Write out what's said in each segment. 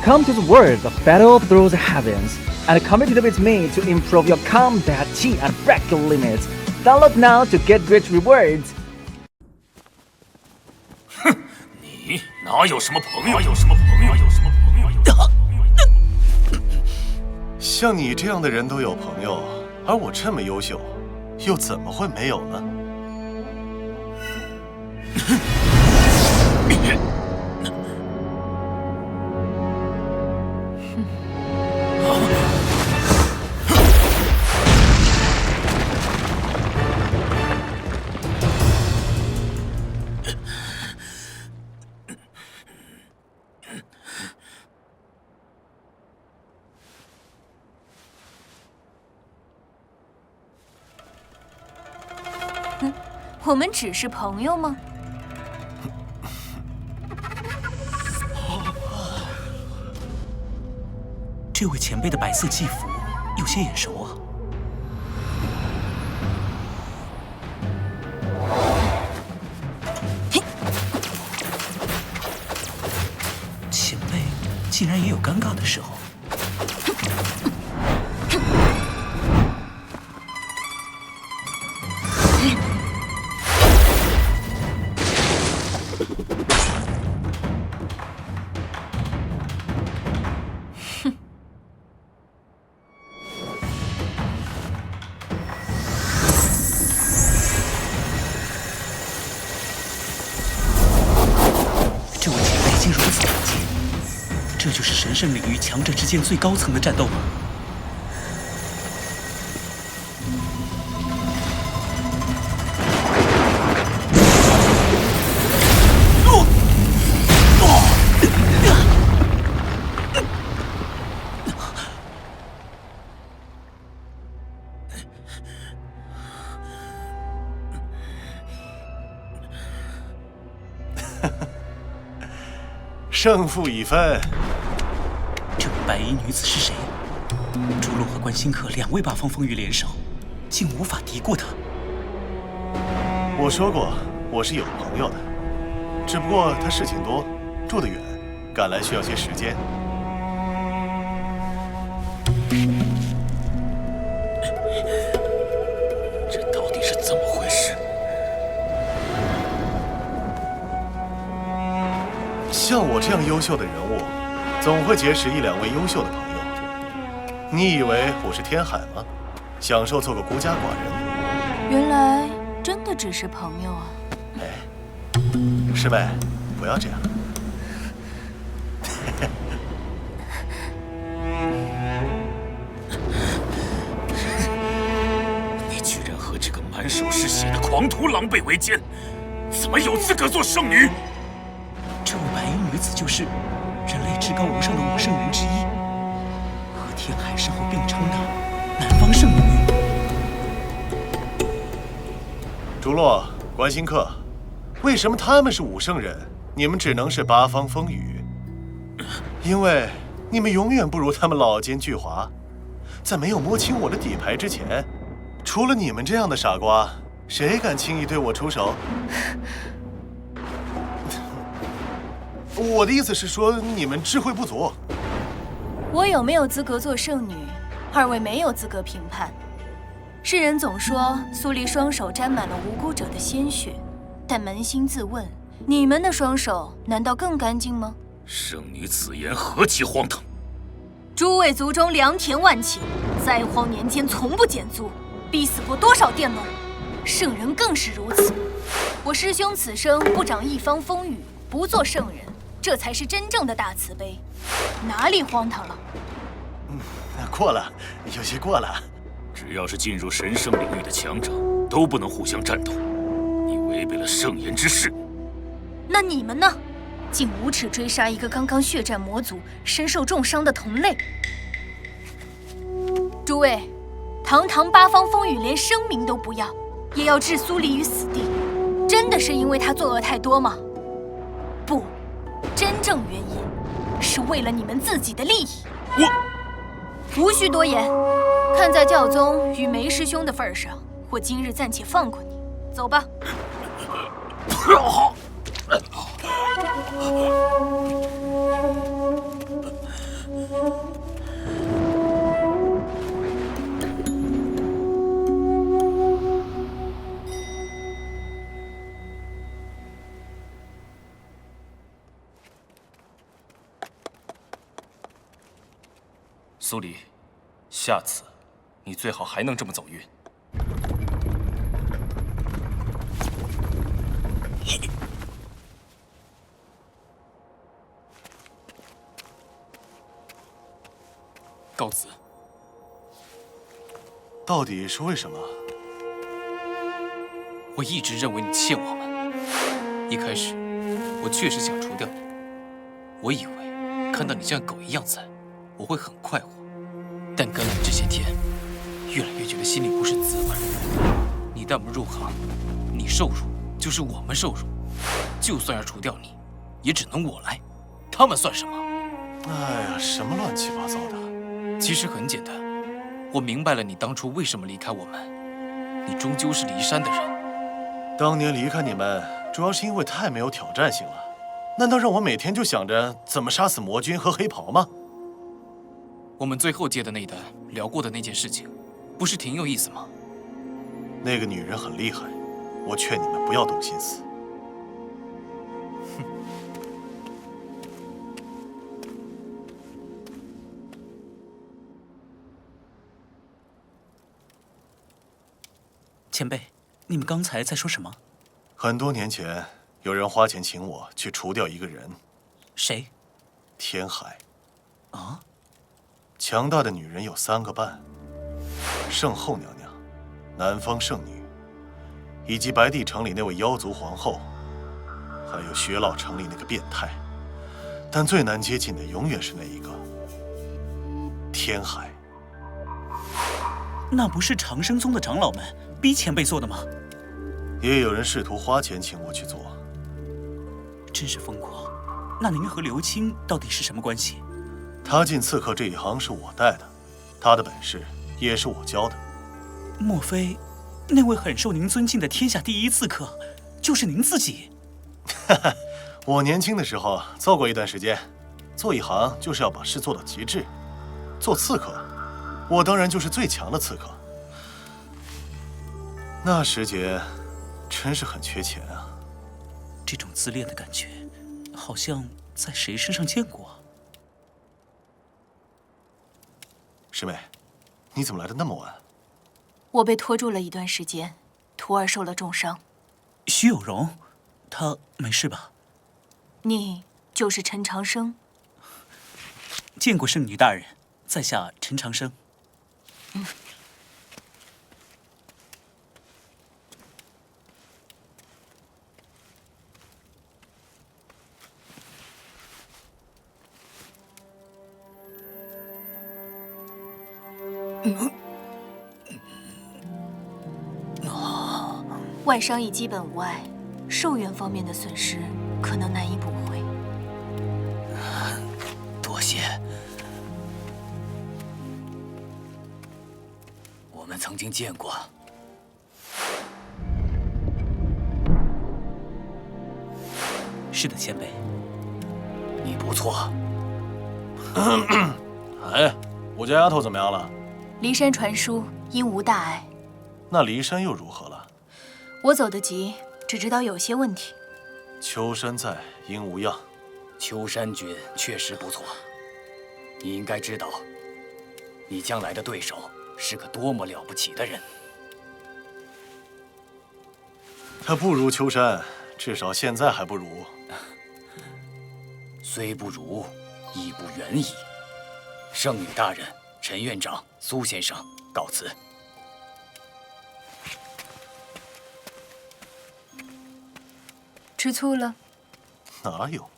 Come to the world of Battle Through the Heavens, and compete with me to improve your combat chi and break your limits. Download now to get great rewards. 哼，你哪有什么朋友？有什么朋友？有什么朋友？像你这样的人都有朋友，而我这么优秀，又怎么会没有呢？我们只是朋友吗？这位前辈的白色祭服有些眼熟啊。前辈竟然也有尴尬的时候。这位前辈竟如此冷静，这就是神圣领域强者之间最高层的战斗吗？胜负已分。这位白衣女子是谁？朱洛和关新客两位八方风雨联手，竟无法敌过她。我说过，我是有朋友的，只不过他事情多，住得远，赶来需要些时间。这到底是怎么回事？像我这样优秀的人物，总会结识一两位优秀的朋友。你以为我是天海吗？享受做个孤家寡人？原来真的只是朋友啊！哎，师妹，不要这样。你居然和这个满手是血的狂徒狼狈为奸，怎么有资格做圣女？这位白衣女子就是人类至高无上的五圣人之一，和天海身后并称的南方圣女。竹落、关新客，为什么他们是五圣人，你们只能是八方风雨？因为你们永远不如他们老奸巨猾，在没有摸清我的底牌之前，除了你们这样的傻瓜，谁敢轻易对我出手？我的意思是说，你们智慧不足。我有没有资格做圣女，二位没有资格评判。世人总说苏黎双手沾满了无辜者的鲜血，但扪心自问，你们的双手难道更干净吗？圣女此言何其荒唐！诸位族中良田万顷，灾荒年间从不减租，逼死过多少佃农，圣人更是如此。我师兄此生不长一方风雨，不做圣人，这才是真正的大慈悲，哪里荒唐了？过了，有些过了。只要是进入神圣领域的强者，都不能互相战斗。你违背了圣言之誓。那你们呢？竟无耻追杀一个刚刚血战魔族、身受重伤的同类。诸位，堂堂八方风雨连生命都不要，也要置苏黎于死地，真的是因为他作恶太多吗？不，真正原因是为了你们自己的利益。无需多言，看在教宗与梅师兄的份上，我今日暂且放过你，走吧。苏黎，下次你最好还能这么走运。告辞。到底是为什么？我一直认为你欠我们。一开始，我确实想除掉你。我以为看到你像狗一样惨，我会很快活。但跟了你这些天，越来越觉得心里不是滋味。你带我们入行，你受辱就是我们受辱。就算要除掉你，也只能我来，他们算什么？哎呀，什么乱七八糟的！其实很简单，我明白了你当初为什么离开我们。你终究是骊山的人。当年离开你们，主要是因为太没有挑战性了。难道让我每天就想着怎么杀死魔君和黑袍吗？我们最后接的那单聊过的那件事情，不是挺有意思吗？那个女人很厉害，我劝你们不要动心思。前辈，你们刚才在说什么？很多年前，有人花钱请我去除掉一个人。谁？天海。啊？强大的女人有3个半：圣后娘娘、南方圣女，以及白帝城里那位妖族皇后，还有雪老城里那个变态。但最难接近的永远是那一个天海。那不是长生宗的长老们逼前辈做的吗？也有人试图花钱请我去做。真是疯狂。那您和刘青到底是什么关系？他进刺客这一行是我带的，他的本事也是我教的。莫非那位很受您尊敬的天下第一刺客就是您自己？我年轻的时候做过一段时间，做一行就是要把事做到极致。做刺客，我当然就是最强的刺客。那时节，真是很缺钱啊。这种自恋的感觉，好像在谁身上见过啊？师妹，你怎么来的那么晚？我被拖住了一段时间，徒儿受了重伤。徐有容，他没事吧？你就是陈长生？见过圣女大人，在下陈长生。外伤已基本无碍，寿元方面的损失可能难以补回。多谢。我们曾经见过。是的，前辈。你不错。哎，我家丫头怎么样了？骊山传书因无大碍。那骊山又如何了？我走得急，只知道有些问题。秋山在，应无恙。秋山君确实不错，你应该知道，你将来的对手是个多么了不起的人。他不如秋山，至少现在还不如。虽不如，亦不远矣。圣女大人、陈院长、苏先生，告辞。吃醋了？哪有？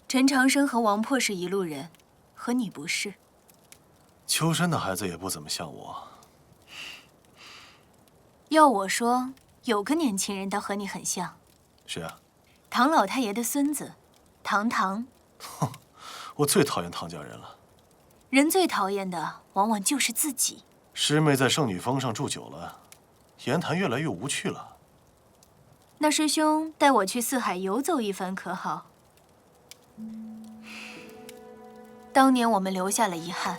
陈长生和王破是一路人，和你不是。秋山的孩子也不怎么像我。要我说，有个年轻人倒和你很像。谁啊？唐老太爷的孙子，唐唐。哼，我最讨厌唐家人了。人最讨厌的，往往就是自己。师妹在圣女峰上住久了，言谈越来越无趣了。那师兄带我去四海游走一番可好？当年我们留下了遗憾，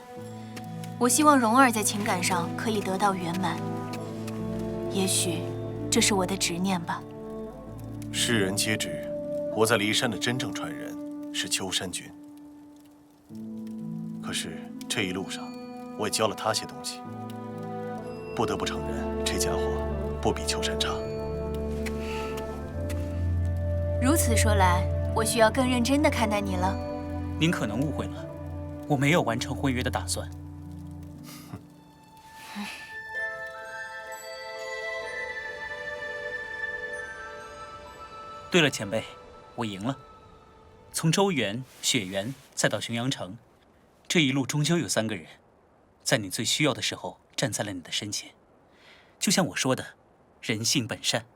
我希望蓉儿在情感上可以得到圆满。也许这是我的执念吧。世人皆知，活在骊山的真正传人是秋山君。可是这一路上，我也教了他些东西。不得不承认，这家伙不比秋山差。如此说来，我需要更认真地看待你了。您可能误会了，我没有完成婚约的打算。对了，前辈，我赢了。从周原、雪原再到浔阳城，这一路终究有3个人，在你最需要的时候站在了你的身前。就像我说的，人性本善。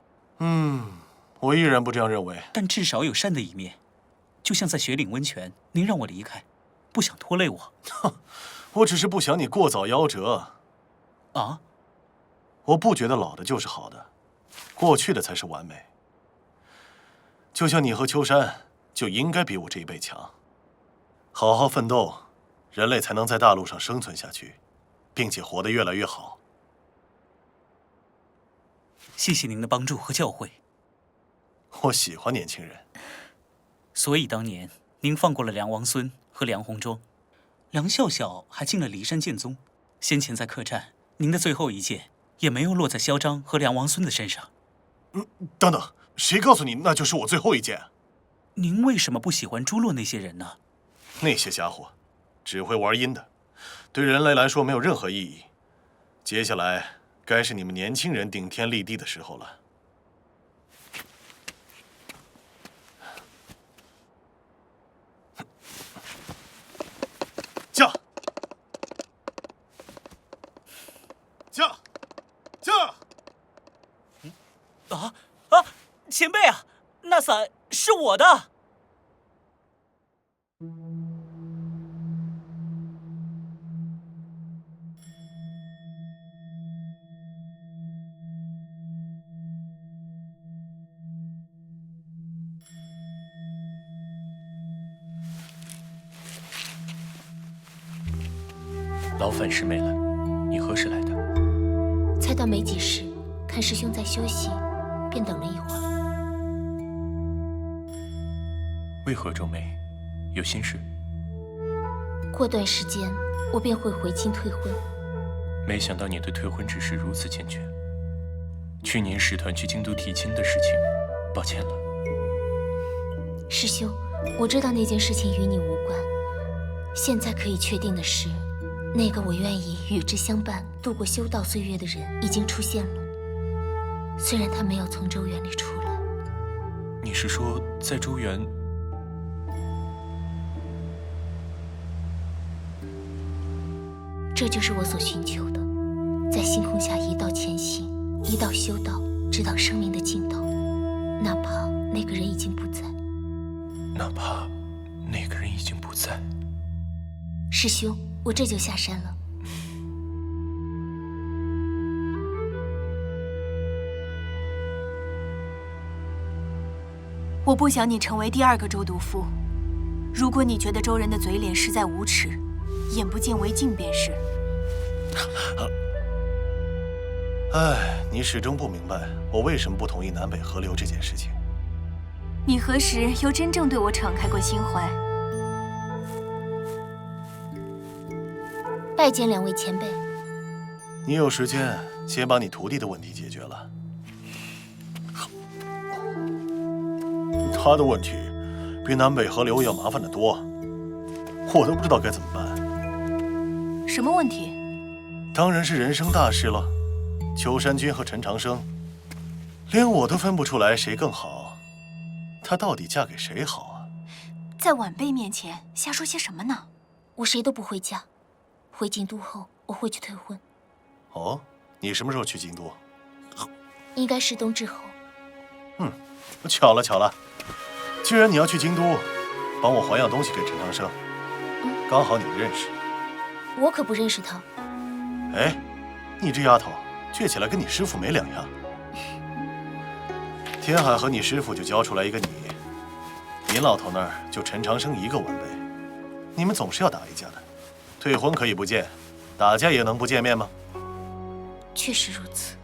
我依然不这样认为。但至少有善的一面。就像在雪岭温泉，您让我离开，不想拖累我。我只是不想你过早夭折。啊？我不觉得老的就是好的，过去的才是完美。就像你和秋山，就应该比我这一辈强。好好奋斗，人类才能在大陆上生存下去，并且活得越来越好。谢谢您的帮助和教诲。我喜欢年轻人。所以当年您放过了梁王孙和梁鸿庄，梁笑笑还进了骊山剑宗。先前在客栈，您的最后一剑也没有落在萧章和梁王孙的身上。等等，谁告诉你那就是我最后一剑？您为什么不喜欢朱洛那些人呢？那些家伙只会玩阴的，对人类来说没有任何意义。接下来该是你们年轻人顶天立地的时候了。驾！驾！驾！前辈啊，那伞是我的。劳烦师妹了，你何时来的？才到没几时，看师兄在休息，便等了一会儿。为何皱眉？有心事？过段时间，我便会回京退婚。没想到你对退婚之事如此坚决。去年使团去京都提亲的事情，抱歉了。师兄，我知道那件事情与你无关。现在可以确定的是，那个我愿意与之相伴度过修道岁月的人已经出现了。虽然他没有从周原里出来。你是说在周原？这就是我所寻求的，在星空下一道前行，一道修道，直到生命的尽头，哪怕那个人已经不在。哪怕那个人已经不在。师兄，我这就下山了。我不想你成为第2个周毒夫。如果你觉得周人的嘴脸实在无耻，眼不见为净便是。哎，你始终不明白我为什么不同意南北合流这件事情。你何时又真正对我敞开过心怀？拜见2位前辈。你有时间先把你徒弟的问题解决了。他的问题比南北合流要麻烦得多，我都不知道该怎么办。什么问题？当然是人生大事了。秋山君和陈长生，连我都分不出来谁更好，她到底嫁给谁好啊？在晚辈面前瞎说些什么呢？我谁都不会嫁，回京都后我会去退婚。哦，你什么时候去京都？应该是冬至后。巧了巧了，既然你要去京都，帮我还样东西给陈长生，刚好你们认识。我可不认识他。哎，你这丫头倔起来跟你师父没两样。天海和你师父就教出来一个你，您老头那儿就陈长生一个晚辈，你们总是要打一架的。退婚可以不见，打架也能不见面吗？确实如此。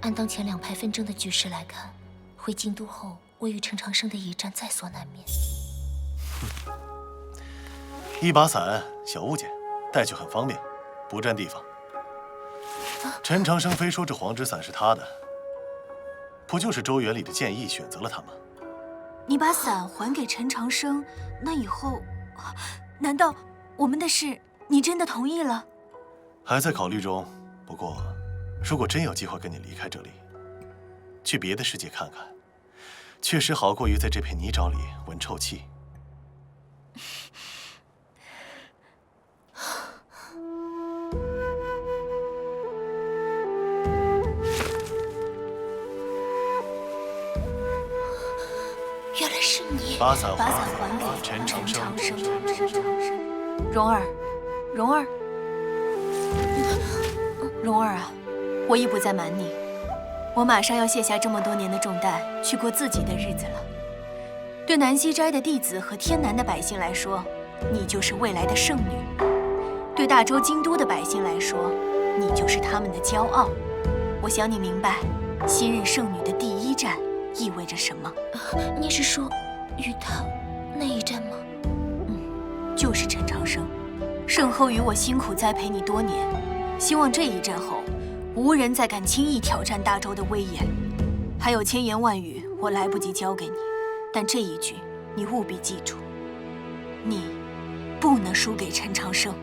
按当前2派纷争的局势来看，回京都后，我与陈长生的一战在所难免。一把伞，小物件，带去很方便，不占地方。陈长生非说这黄纸伞是他的，不就是周原里的建议选择了他吗？你把伞还给陈长生，那以后，难道我们的事你真的同意了？还在考虑中。不过，如果真有机会跟你离开这里，去别的世界看看，确实好过于在这片泥沼里闻臭气。原来是你！把伞把伞还还给陈长生。蓉儿，蓉儿，蓉儿啊，我已不再瞒你，我马上要卸下这么多年的重担，去过自己的日子了。对南溪斋的弟子和天南的百姓来说，你就是未来的圣女；对大周京都的百姓来说，你就是他们的骄傲。我想你明白，昔日圣女的第一站意味着什么？你是说与他那一战吗？就是陈长生。圣后与我辛苦栽培你多年，希望这一战后，无人再敢轻易挑战大周的威严。还有千言万语，我来不及教给你，但这一句你务必记住：你不能输给陈长生。